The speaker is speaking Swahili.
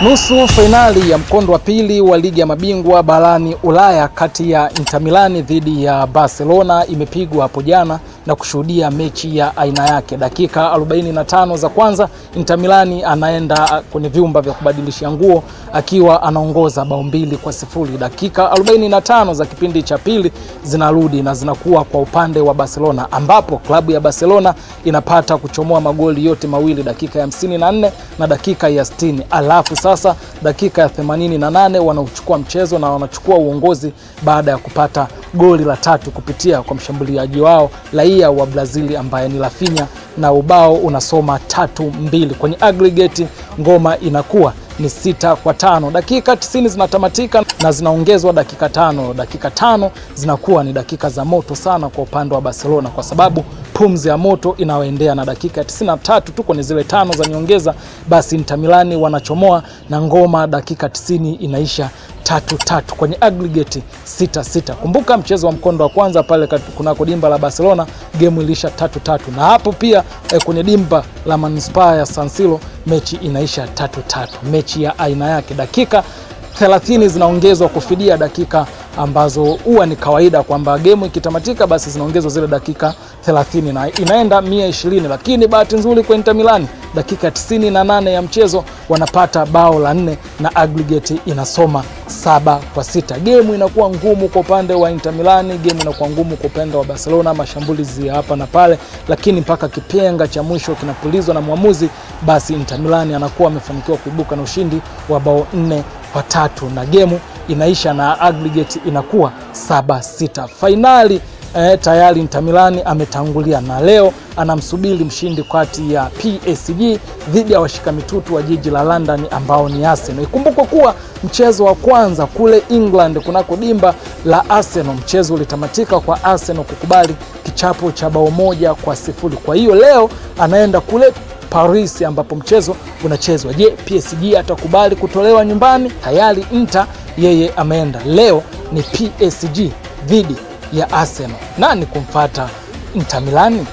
Nusu fainali ya mkondo wa pili wa ligi ya mabingwa barani Ulaya kati ya Inter Milan dhidi ya Barcelona imepigwa hapo jana na kushuhudia mechi ya aina yake. Dakika 45 za kwanza Inter Milan anaenda kwenye vyumba vya kubadilishia nguo akiwa anaongoza 2-0. Dakika 45 za kipindi cha pili zinarudi na zinakuwa kwa upande wa Barcelona, ambapo klabu ya Barcelona inapata kuchomoa magoli yote mawili, dakika ya 54 na dakika ya 60. Alafu sasa dakika ya 88 wanachukua mchezo na wanachukua uongozi baada ya kupata goli la tatu kupitia kwa mshambuliaji wao raia wa Brazil ambaye ni Rafinha, na ubao unasoma 3-2. Kwenye aggregate ngoma inakuwa ni 6-5. Dakika 90 zinatamatika na zinaongezwa dakika 5. Dakika 5 zinakuwa ni dakika za moto sana kwa upande wa Barcelona, kwa sababu pumzi ya moto inawaendea, na dakika 93 tu kwenye zile 5 za nyongeza basi Inter Milan wanachomoa na ngoma dakika 90 inaisha 3-3 kwenye aggregate 6-6. Kumbuka mchezo wa mkondo wa kwanza pale kunako dimba la Barcelona game ilisha 3-3, na hapo pia kwenye dimba la Manispaa ya San Siro mechi inaisha 3-3. Mechi ya aina yake. Dakika 30 zinaongezwa kufidia dakika ambazo huwa ni kawaida kwamba game ikitamatika basi zinaongezwa zile dakika 30 na inaenda 120, lakini bahati nzuri kwa Inter Milan dakika 98 ya mchezo wanapata bao la 4 na aggregate inasoma 7-6. Game inakuwa ngumu kwa upande wa Inter Milan, game inakuwa ngumu kwa upande wa Barcelona, mashambulizi hapa na pale, lakini mpaka kipenga cha mwisho kinapulizwa na muamuzi, basi Inter Milan anakuwa amefanikiwa kuibuka na ushindi wa bao 4-3 na game inaisha na aggregate inakuwa 7-6. Finali tayari Inter Milan ametangulia na leo anamsubiri mshindi kati ya PSG dhidi ya washika mitutu wa jiji la London ambao ni Arsenal. Ikumbukwe kuwa mchezo wa kwanza kule England kunako dimba la Arsenal, mchezo ulitamatika kwa Arsenal kukubali kichapo cha bao 1-0. Kwa hiyo leo anaenda kule Paris ambapo mchezo unachezwa. Je, PSG atakubali kutolewa nyumbani? Tayari Inter yeye ameenda. Leo ni PSG dhidi ya Arsenal. Nani kumfuata Inter Milan?